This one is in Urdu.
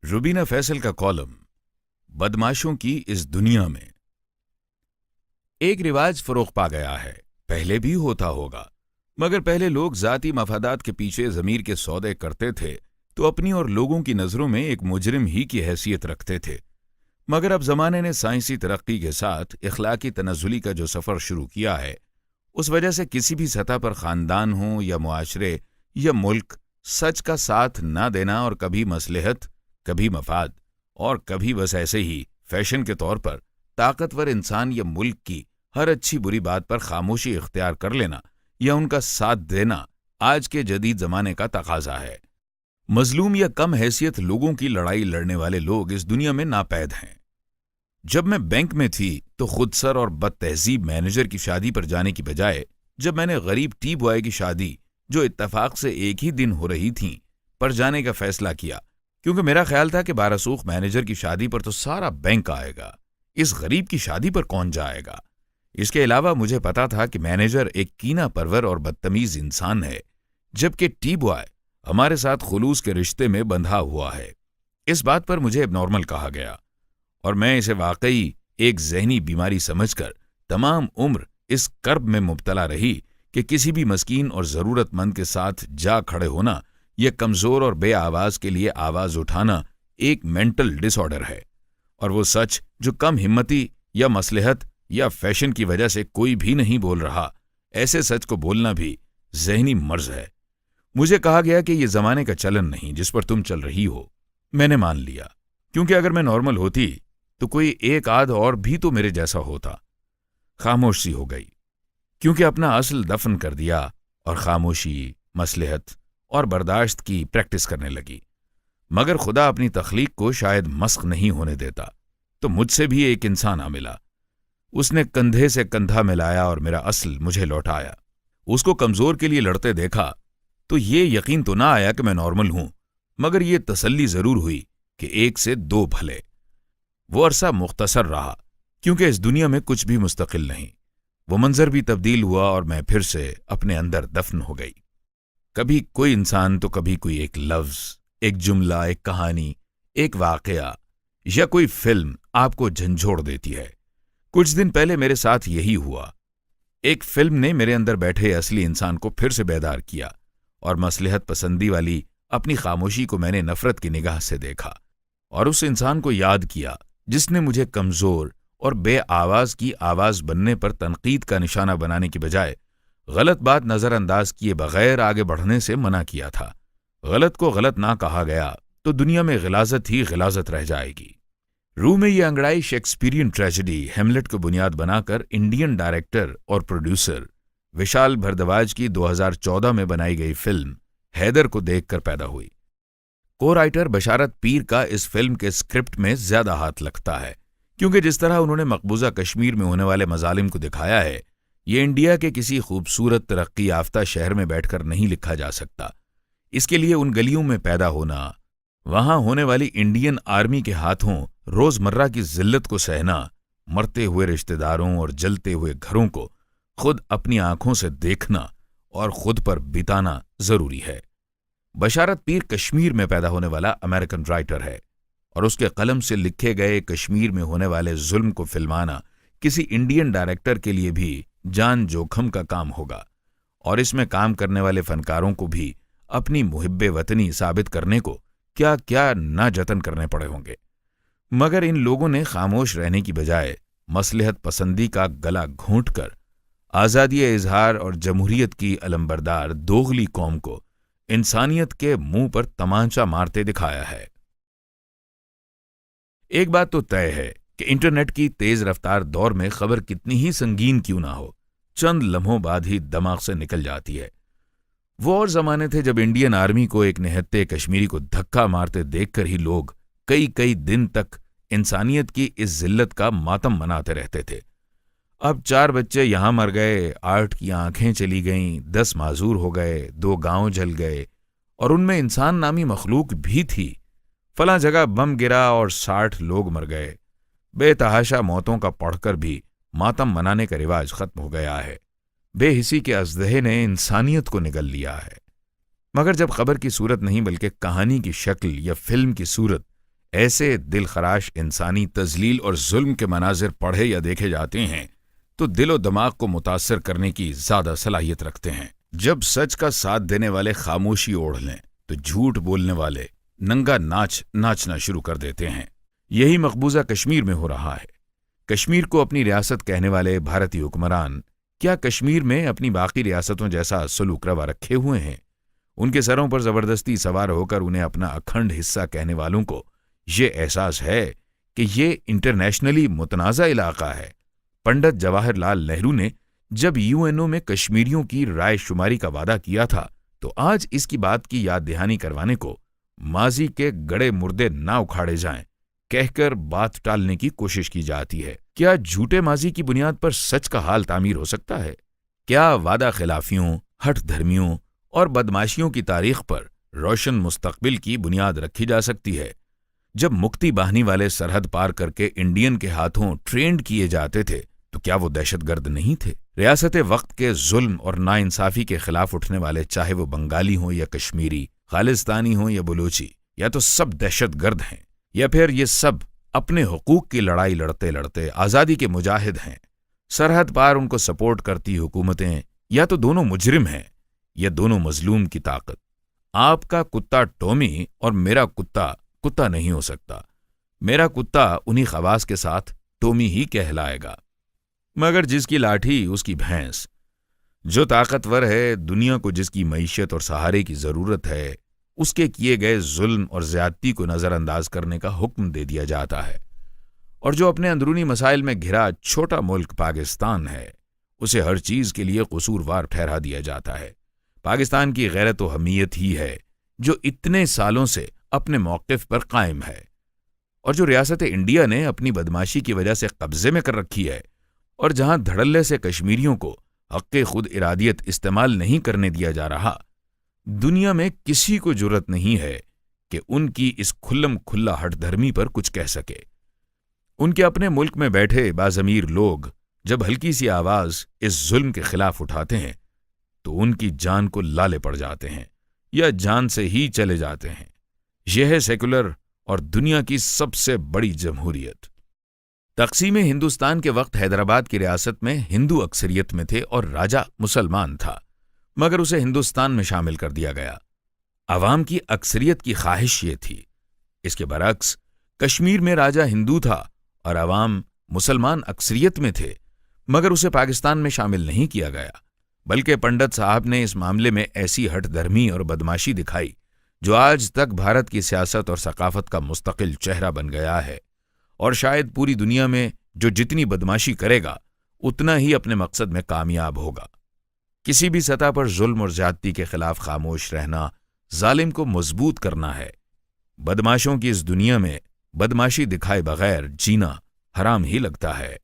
روبینہ فیصل کا کالم بدماشوں کی اس دنیا میں۔ ایک رواج فروغ پا گیا ہے، پہلے بھی ہوتا ہوگا، مگر پہلے لوگ ذاتی مفادات کے پیچھے ضمیر کے سودے کرتے تھے تو اپنی اور لوگوں کی نظروں میں ایک مجرم ہی کی حیثیت رکھتے تھے۔ مگر اب زمانے نے سائنسی ترقی کے ساتھ اخلاقی تنزلی کا جو سفر شروع کیا ہے، اس وجہ سے کسی بھی سطح پر خاندان ہوں یا معاشرے یا ملک، سچ کا ساتھ نہ دینا اور کبھی مصلحت، کبھی مفاد اور کبھی بس ایسے ہی فیشن کے طور پر طاقتور انسان یا ملک کی ہر اچھی بری بات پر خاموشی اختیار کر لینا یا ان کا ساتھ دینا آج کے جدید زمانے کا تقاضا ہے۔ مظلوم یا کم حیثیت لوگوں کی لڑائی لڑنے والے لوگ اس دنیا میں ناپید ہیں۔ جب میں بینک میں تھی تو خود سر اور بد تہذیب مینیجر کی شادی پر جانے کی بجائے جب میں نے غریب ٹی بوائے کی شادی جو اتفاق سے ایک ہی دن ہو رہی تھی پر جانے کا فیصلہ کیا، کیونکہ میرا خیال تھا کہ بارسوخ مینیجر کی شادی پر تو سارا بینک آئے گا، اس غریب کی شادی پر کون جائے گا۔ اس کے علاوہ مجھے پتا تھا کہ مینیجر ایک کینہ پرور اور بدتمیز انسان ہے، جبکہ ٹی بوائے ہمارے ساتھ خلوص کے رشتے میں بندھا ہوا ہے۔ اس بات پر مجھے اب نارمل کہا گیا اور میں اسے واقعی ایک ذہنی بیماری سمجھ کر تمام عمر اس کرب میں مبتلا رہی کہ کسی بھی مسکین اور ضرورت مند کے ساتھ جا کھڑے ہونا یا کمزور اور بے آواز کے لیے آواز اٹھانا ایک مینٹل ڈس آرڈر ہے، اور وہ سچ جو کم ہمتی یا مصلحت یا فیشن کی وجہ سے کوئی بھی نہیں بول رہا، ایسے سچ کو بولنا بھی ذہنی مرض ہے۔ مجھے کہا گیا کہ یہ زمانے کا چلن نہیں جس پر تم چل رہی ہو۔ میں نے مان لیا، کیونکہ اگر میں نارمل ہوتی تو کوئی ایک آدھ اور بھی تو میرے جیسا ہوتا۔ خاموش سی ہو گئی، کیونکہ اپنا اصل دفن کر دیا اور خاموشی، مصلحت اور برداشت کی پریکٹس کرنے لگی۔ مگر خدا اپنی تخلیق کو شاید مسخ نہیں ہونے دیتا، تو مجھ سے بھی ایک انسان آ ملا۔ اس نے کندھے سے کندھا ملایا اور میرا اصل مجھے لوٹایا۔ اس کو کمزور کے لیے لڑتے دیکھا تو یہ یقین تو نہ آیا کہ میں نارمل ہوں، مگر یہ تسلی ضرور ہوئی کہ ایک سے دو بھلے۔ وہ عرصہ مختصر رہا، کیونکہ اس دنیا میں کچھ بھی مستقل نہیں۔ وہ منظر بھی تبدیل ہوا اور میں پھر سے اپنے اندر دفن ہو گئی۔ کبھی کوئی انسان تو کبھی کوئی ایک لفظ، ایک جملہ، ایک کہانی، ایک واقعہ یا کوئی فلم آپ کو جھنجھوڑ دیتی ہے۔ کچھ دن پہلے میرے ساتھ یہی ہوا۔ ایک فلم نے میرے اندر بیٹھے اصلی انسان کو پھر سے بیدار کیا، اور مصلحت پسندی والی اپنی خاموشی کو میں نے نفرت کی نگاہ سے دیکھا، اور اس انسان کو یاد کیا جس نے مجھے کمزور اور بے آواز کی آواز بننے پر تنقید کا نشانہ بنانے کی بجائے غلط بات نظر انداز کیے بغیر آگے بڑھنے سے منع کیا تھا۔ غلط کو غلط نہ کہا گیا تو دنیا میں غلاظت ہی غلاظت رہ جائے گی۔ روح میں یہ انگڑائی شیکسپیرین ٹریجڈی ہیملٹ کو بنیاد بنا کر انڈین ڈائریکٹر اور پروڈیوسر وشال بھردواج کی 2014 میں بنائی گئی فلم حیدر کو دیکھ کر پیدا ہوئی۔ کو رائٹر بشارت پیر کا اس فلم کے اسکرپٹ میں زیادہ ہاتھ لگتا ہے، کیونکہ جس طرح انہوں نے مقبوضہ کشمیر میں ہونے والے مظالم کو دکھایا ہے، یہ انڈیا کے کسی خوبصورت ترقی یافتہ شہر میں بیٹھ کر نہیں لکھا جا سکتا۔ اس کے لیے ان گلیوں میں پیدا ہونا، وہاں ہونے والی انڈین آرمی کے ہاتھوں روزمرہ کی ذلت کو سہنا، مرتے ہوئے رشتہ داروں اور جلتے ہوئے گھروں کو خود اپنی آنکھوں سے دیکھنا اور خود پر بتانا ضروری ہے۔ بشارت پیر کشمیر میں پیدا ہونے والا امریکن رائٹر ہے، اور اس کے قلم سے لکھے گئے کشمیر میں ہونے والے ظلم کو فلمانا کسی انڈین ڈائریکٹر کے لیے بھی جان جوکھم کا کام ہوگا، اور اس میں کام کرنے والے فنکاروں کو بھی اپنی محب وطنی ثابت کرنے کو کیا کیا نہ جتن کرنے پڑے ہوں گے۔ مگر ان لوگوں نے خاموش رہنے کی بجائے مصلحت پسندی کا گلا گھونٹ کر آزادی اظہار اور جمہوریت کی علمبردار دوغلی قوم کو انسانیت کے منہ پر تمانچہ مارتے دکھایا ہے۔ ایک بات تو طے ہے کہ انٹرنیٹ کی تیز رفتار دور میں خبر کتنی ہی سنگین کیوں نہ ہو، چند لمحوں بعد ہی دماغ سے نکل جاتی ہے۔ وہ اور زمانے تھے جب انڈین آرمی کو ایک نہتے کشمیری کو دھکا مارتے دیکھ کر ہی لوگ کئی دن تک انسانیت کی اس ذلت کا ماتم مناتے رہتے تھے۔ اب 4 بچے یہاں مر گئے، 8 کی آنکھیں چلی گئیں، 10 معذور ہو گئے، 2 گاؤں جل گئے، اور ان میں انسان نامی مخلوق بھی تھی۔ فلاں جگہ بم گرا اور 60 لوگ مر گئے۔ بے تحاشا موتوں کا پڑھ کر بھی ماتم منانے کا رواج ختم ہو گیا ہے۔ بے حسی کے اژدہے نے انسانیت کو نگل لیا ہے۔ مگر جب خبر کی صورت نہیں بلکہ کہانی کی شکل یا فلم کی صورت ایسے دل خراش انسانی تذلیل اور ظلم کے مناظر پڑھے یا دیکھے جاتے ہیں تو دل و دماغ کو متاثر کرنے کی زیادہ صلاحیت رکھتے ہیں۔ جب سچ کا ساتھ دینے والے خاموشی اوڑھ لیں تو جھوٹ بولنے والے ننگا ناچنا شروع کر دیتے ہیں۔ یہی مقبوضہ کشمیر میں ہو رہا ہے۔ کشمیر کو اپنی ریاست کہنے والے بھارتی حکمران کیا کشمیر میں اپنی باقی ریاستوں جیسا سلوک روا رکھے ہوئے ہیں؟ ان کے سروں پر زبردستی سوار ہو کر انہیں اپنا اکھنڈ حصہ کہنے والوں کو یہ احساس ہے کہ یہ انٹرنیشنلی متنازع علاقہ ہے۔ پنڈت جواہر لال نہرو نے جب UN میں کشمیریوں کی رائے شماری کا وعدہ کیا تھا تو آج اس کی بات کی یاد دہانی کروانے کو ماضی کے گڑے مردے نہ اکھاڑے جائیں کہہ کر بات ٹالنے کی کوشش کی جاتی ہے۔ کیا جھوٹے ماضی کی بنیاد پر سچ کا حال تعمیر ہو سکتا ہے؟ کیا وعدہ خلافیوں، ہٹ دھرمیوں اور بدماشیوں کی تاریخ پر روشن مستقبل کی بنیاد رکھی جا سکتی ہے؟ جب مکتی باہنی والے سرحد پار کر کے انڈین کے ہاتھوں ٹرینڈ کیے جاتے تھے تو کیا وہ دہشت گرد نہیں تھے؟ ریاست وقت کے ظلم اور ناانصافی کے خلاف اٹھنے والے چاہے وہ بنگالی ہوں یا کشمیری، خالصتانی ہوں یا بلوچی، یا تو سب دہشت گرد ہیں یا پھر یہ سب اپنے حقوق کی لڑائی لڑتے لڑتے آزادی کے مجاہد ہیں۔ سرحد پار ان کو سپورٹ کرتی حکومتیں یا تو دونوں مجرم ہیں یا دونوں مظلوم کی طاقت۔ آپ کا کتا ٹومی اور میرا کتا نہیں ہو سکتا۔ میرا کتا انہی خواص کے ساتھ ٹومی ہی کہلائے گا۔ مگر جس کی لاٹھی اس کی بھینس، جو طاقتور ہے، دنیا کو جس کی معیشت اور سہارے کی ضرورت ہے، اس کے کیے گئے ظلم اور زیادتی کو نظر انداز کرنے کا حکم دے دیا جاتا ہے، اور جو اپنے اندرونی مسائل میں گھرا چھوٹا ملک پاکستان ہے، اسے ہر چیز کے لیے قصوروار ٹھہرا دیا جاتا ہے۔ پاکستان کی غیرت و حمیت ہی ہے جو اتنے سالوں سے اپنے موقف پر قائم ہے، اور جو ریاست انڈیا نے اپنی بدماشی کی وجہ سے قبضے میں کر رکھی ہے، اور جہاں دھڑلے سے کشمیریوں کو حق خود ارادیت استعمال نہیں کرنے دیا جا رہا، دنیا میں کسی کو جرأت نہیں ہے کہ ان کی اس کھلم کھلا ہٹ دھرمی پر کچھ کہہ سکے۔ ان کے اپنے ملک میں بیٹھے باضمیر لوگ جب ہلکی سی آواز اس ظلم کے خلاف اٹھاتے ہیں تو ان کی جان کو لالے پڑ جاتے ہیں یا جان سے ہی چلے جاتے ہیں۔ یہ ہے سیکولر اور دنیا کی سب سے بڑی جمہوریت۔ تقسیم ہندوستان کے وقت حیدرآباد کی ریاست میں ہندو اکثریت میں تھے اور راجا مسلمان تھا، مگر اسے ہندوستان میں شامل کر دیا گیا۔ عوام کی اکثریت کی خواہش یہ تھی۔ اس کے برعکس کشمیر میں راجا ہندو تھا اور عوام مسلمان اکثریت میں تھے، مگر اسے پاکستان میں شامل نہیں کیا گیا، بلکہ پنڈت صاحب نے اس معاملے میں ایسی ہٹ دھرمی اور بدماشی دکھائی جو آج تک بھارت کی سیاست اور ثقافت کا مستقل چہرہ بن گیا ہے، اور شاید پوری دنیا میں جو جتنی بدماشی کرے گا اتنا ہی اپنے مقصد میں کامیاب ہوگا۔ کسی بھی سطح پر ظلم اور زیادتی کے خلاف خاموش رہنا ظالم کو مضبوط کرنا ہے۔ بدماشوں کی اس دنیا میں بدماشی دکھائے بغیر جینا حرام ہی لگتا ہے۔